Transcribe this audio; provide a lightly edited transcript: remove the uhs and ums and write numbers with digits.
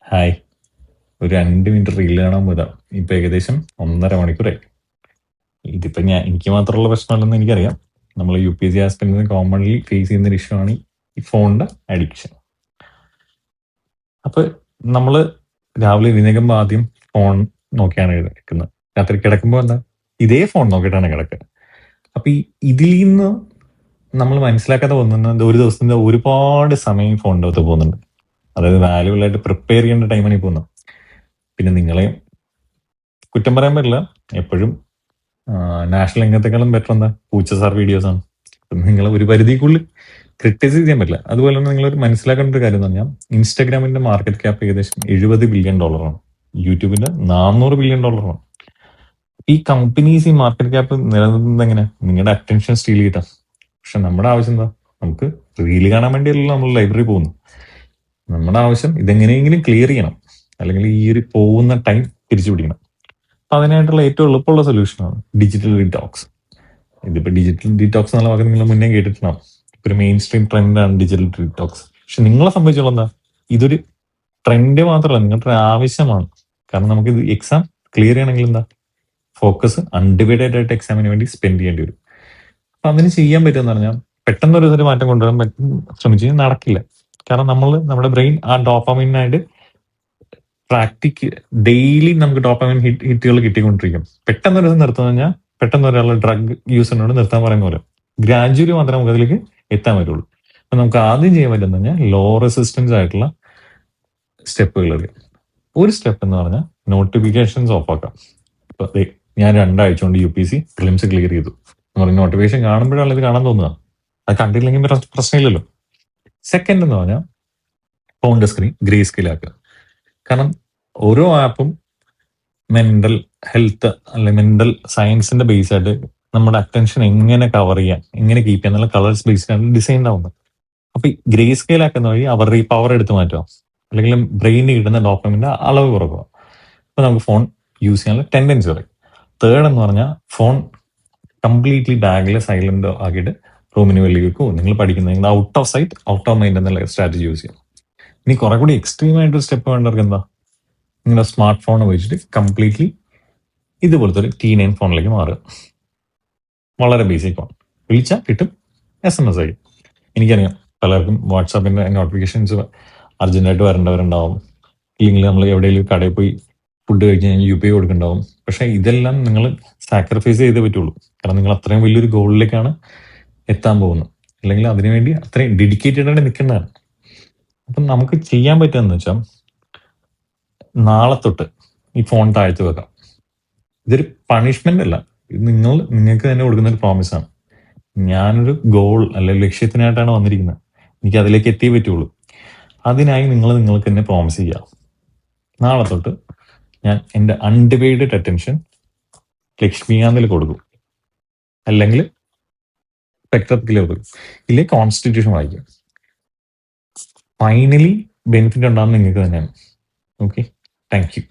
Hi. ഒരു 2 minute reel കാണാൻ പോയതാ. ഇപ്പൊ ഏകദേശം 1.5 മണിക്കൂറായി. ഇതിപ്പോ എനിക്ക് മാത്രമുള്ള പ്രശ്നമല്ലെന്ന് എനിക്കറിയാം. നമ്മൾ UPSC ആസ്പിരൻസിന് കോമൺലി ഫേസ് ചെയ്യുന്ന ഒരു ഇഷ്യൂ ആണ് ഈ ഫോണിന്റെ അഡിക്ഷൻ. അപ്പൊ നമ്മള് രാവിലെ എഴുന്നേൽക്കുമ്പോൾ ആദ്യം ഫോൺ നോക്കിയാണ് കിടക്കുന്നത്. രാത്രി കിടക്കുമ്പോൾ എന്താ ഇതേ ഫോൺ നോക്കിയിട്ടാണ് കിടക്കുക. അപ്പൊ ഇതിൽ നിന്ന് നമ്മൾ മനസ്സിലാക്കാതെ പോകുന്നത് ഒരു ദിവസത്തിന്റെ ഒരുപാട് സമയം ഫോണിന്റെ അകത്ത് പോകുന്നുണ്ട്. അതായത് വാല്യുബിൾ ആയിട്ട് പ്രിപ്പയർ ചെയ്യേണ്ട ടൈമാണ് ഈ പോകുന്നത്. പിന്നെ നിങ്ങളെ കുറ്റം പറയാൻ പറ്റില്ല. എപ്പോഴും നാഷണൽ ഇംഗത്തെക്കാളും ബെറ്റർ എന്താ പൂച്ച സാർ വീഡിയോസ് ആണ്. നിങ്ങൾ ഒരു പരിധിക്കുള്ളിൽ ക്രിട്ടിസൈസ് ചെയ്യാൻ പറ്റില്ല. അതുപോലെ തന്നെ നിങ്ങൾ മനസ്സിലാക്കേണ്ട ഒരു കാര്യം എന്ന് പറഞ്ഞാൽ ഇൻസ്റ്റാഗ്രാമിന്റെ മാർക്കറ്റ് ക്യാപ്പ് ഏകദേശം $70 ബില്യൺ. യൂട്യൂബിന്റെ $400 ബില്യൺ. ഈ കമ്പനീസ് ഈ മാർക്കറ്റ് ക്യാപ്പ് നിലനിർത്തുന്നത് എങ്ങനെ? നിങ്ങളുടെ അറ്റൻഷൻ സ്റ്റീൽ ചെയ്തിട്ടാ. പക്ഷെ നമ്മുടെ ആവശ്യം എന്താ? നമുക്ക് റീല് കാണാൻ വേണ്ടിയല്ല നമ്മൾ ലൈബ്രറി പോകുന്നു. നമ്മുടെ ആവശ്യം ഇതെങ്ങനെയെങ്കിലും ക്ലിയർ ചെയ്യണം, അല്ലെങ്കിൽ ഈ ഒരു പോകുന്ന ടൈം തിരിച്ചു പിടിക്കണം. അപ്പൊ അതിനായിട്ടുള്ള ഏറ്റവും എളുപ്പമുള്ള സൊല്യൂഷനാണ് ഡിജിറ്റൽ ഡീറ്റോക്സ്. ഇതിപ്പോ ഡിജിറ്റൽ ഡീറ്റോക്സ് എന്നുള്ള വാക്ക് നിങ്ങൾ മുന്നേ കേട്ടിട്ടുണ്ടാവും. ഇപ്പൊ ഒരു മെയിൻ സ്ട്രീം ട്രെൻഡാണ് ഡിജിറ്റൽ ഡീറ്റോക്സ്. പക്ഷെ നിങ്ങളെ സംബന്ധിച്ചുള്ള എന്താ, ഇതൊരു ട്രെൻഡ് മാത്രമല്ല, നിങ്ങളുടെ ഒരു ആവശ്യമാണ്. കാരണം നമുക്ക് ഇത് എക്സാം ക്ലിയർ ചെയ്യണമെങ്കിൽ എന്താ, ഫോക്കസ് അൺഡിവൈഡഡ് ആയിട്ട് എക്സാമിന് വേണ്ടി സ്പെൻഡ് ചെയ്യേണ്ടി വരും. അപ്പൊ അതിന് ചെയ്യാൻ പറ്റുമെന്ന് പറഞ്ഞാൽ പെട്ടെന്ന് ഒരു മാറ്റം കൊണ്ടുവരാൻ ശ്രമിച്ചു കഴിഞ്ഞാൽ നടക്കില്ല. കാരണം നമ്മുടെ ബ്രെയിൻ ആ ഡോപ്പാമിനായിട്ട് ഡെയിലി നമുക്ക് ഡോപ്പാമിൻ ഹിറ്റുകൾ കിട്ടിക്കൊണ്ടിരിക്കും. പെട്ടെന്ന് ഒരു ദിവസം നിർത്തുന്ന കഴിഞ്ഞാൽ പെട്ടെന്ന് ഒരാളുടെ ഡ്രഗ് യൂസിനോട് നിർത്താൻ പറയുന്ന പോലെ ഗ്രാജുവലി മാത്രമേ നമുക്ക് അതിലേക്ക് എത്താൻ പറ്റുള്ളൂ. അപ്പൊ നമുക്ക് ആദ്യം ചെയ്യാൻ പറ്റുന്ന കഴിഞ്ഞാൽ ലോ റെസിസ്റ്റൻസ് ആയിട്ടുള്ള സ്റ്റെപ്പുകൾ അറിയാം. ഒരു സ്റ്റെപ്പ് എന്ന് പറഞ്ഞാൽ നോട്ടിഫിക്കേഷൻസ് ഓഫ് ആക്കാം. ഇപ്പൊ ഞാൻ 2 ആഴ്ച കൊണ്ട് UPSC പ്രിലിംസ് ക്ലിയർ ചെയ്തു എന്ന് പറഞ്ഞ നോട്ടിഫിക്കേഷൻ കാണുമ്പോഴാണ് ഇത് കാണാൻ തോന്നുക. അത് കണ്ടില്ലെങ്കിൽ പ്രശ്നമില്ലല്ലോ. സെക്കൻഡ് എന്ന് പറഞ്ഞാൽ ഫോണിന്റെ സ്ക്രീൻ ഗ്രേ സ്കെയിൽ ആക്കുക. കാരണം ഓരോ ആപ്പും മെന്റൽ ഹെൽത്ത് അല്ലെങ്കിൽ മെന്റൽ സയൻസിന്റെ ബേസ് ആയിട്ട് നമ്മുടെ അറ്റൻഷൻ എങ്ങനെ കവർ ചെയ്യാം, എങ്ങനെ കീപ്പ് ചെയ്യാം എന്നുള്ള കളേഴ്സ് ബേസ്ഡ് ആണ് ഡിസൈൻ ആവുന്നത്. അപ്പൊ ഈ ഗ്രേ സ്കെയിൽ ആക്കുന്ന വഴി അവരുടെ ഈ പവർ എടുത്ത് മാറ്റുക, അല്ലെങ്കിൽ ബ്രെയിനിൽ കിട്ടുന്ന ഡോപ്പമിന്റെ അളവ് കുറക്കുക. അപ്പൊ നമുക്ക് ഫോൺ യൂസ് ചെയ്യാനുള്ള ടെൻഡൻസി പറയും. തേർഡ് എന്ന് പറഞ്ഞാൽ ഫോൺ കംപ്ലീറ്റ്ലി ബാഗിൽ സൈലന്റ് ആക്കിയിട്ട് റൂമിന് വെളിയിൽ വെക്കുമോ. നിങ്ങൾ പഠിക്കുന്നത് out of site out of mind എന്നുള്ള സ്ട്രാറ്റജി യൂസ് ചെയ്യാം. ഇനി കുറെ കൂടി എക്സ്ട്രീം ആയിട്ടൊരു സ്റ്റെപ്പ് വേണ്ടവർക്ക് എന്താ, നിങ്ങളുടെ സ്മാർട്ട് ഫോൺ ഉപയോഗിച്ചിട്ട് കംപ്ലീറ്റ്ലി ഇതുപോലത്തെ ഒരു T9 ഫോണിലേക്ക് മാറുക. വളരെ ബേസിക് ഫോൺ. വിളിച്ചാൽ കിട്ടും, SMS ആയി. എനിക്കറിയാം പലർക്കും വാട്സാപ്പിന്റെ നോട്ടിഫിക്കേഷൻസ് അർജന്റായിട്ട് വരേണ്ടവരുണ്ടാവും. ഇല്ലെങ്കിൽ നമ്മൾ എവിടെയെങ്കിലും കടയിൽ പോയി ഫുഡ് കഴിച്ച് കഴിഞ്ഞാൽ UPI കൊടുക്കുന്നുണ്ടാവും. പക്ഷെ ഇതെല്ലാം നിങ്ങൾ സാക്രിഫൈസ് ചെയ്തേ പറ്റുള്ളൂ. കാരണം നിങ്ങൾ അത്രയും വലിയൊരു ഗോളിലേക്കാണ് എത്താൻ പോകുന്നത്. അല്ലെങ്കിൽ അതിനുവേണ്ടി അത്രയും ഡെഡിക്കേറ്റഡ് ആയിട്ട് നിൽക്കുന്നതാണ്. അപ്പം നമുക്ക് ചെയ്യാൻ പറ്റുമെന്ന് വെച്ചാൽ നാളെ തൊട്ട് ഈ ഫോൺ താഴ്ത്തി വെക്കാം. ഇതൊരു പണിഷ്മെന്റ് അല്ല, ഇത് നിങ്ങൾക്ക് തന്നെ കൊടുക്കുന്ന ഒരു പ്രോമിസാണ്. ഞാനൊരു ഗോൾ അല്ലെങ്കിൽ ലക്ഷ്യത്തിനായിട്ടാണ് വന്നിരിക്കുന്നത്, എനിക്ക് അതിലേക്ക് എത്തിയേ പറ്റുള്ളൂ. അതിനായി നിങ്ങൾക്ക് തന്നെ പ്രോമിസ് ചെയ്യാം, നാളെ തൊട്ട് ഞാൻ എൻ്റെ അൺഡിവൈഡഡ് അറ്റൻഷൻ ലക്ഷ്മികാന്തിൽ കൊടുക്കും, അല്ലെങ്കിൽ സ്പെക്ട്രത്തിൽ കൊടുക്കും, ഇല്ലേ കോൺസ്റ്റിറ്റ്യൂഷൻ വായിക്കും. ഫൈനലി ബെനിഫിറ്റ് ഉണ്ടാകുന്ന നിങ്ങൾക്ക് തന്നെയാണ്. Okay, thank you.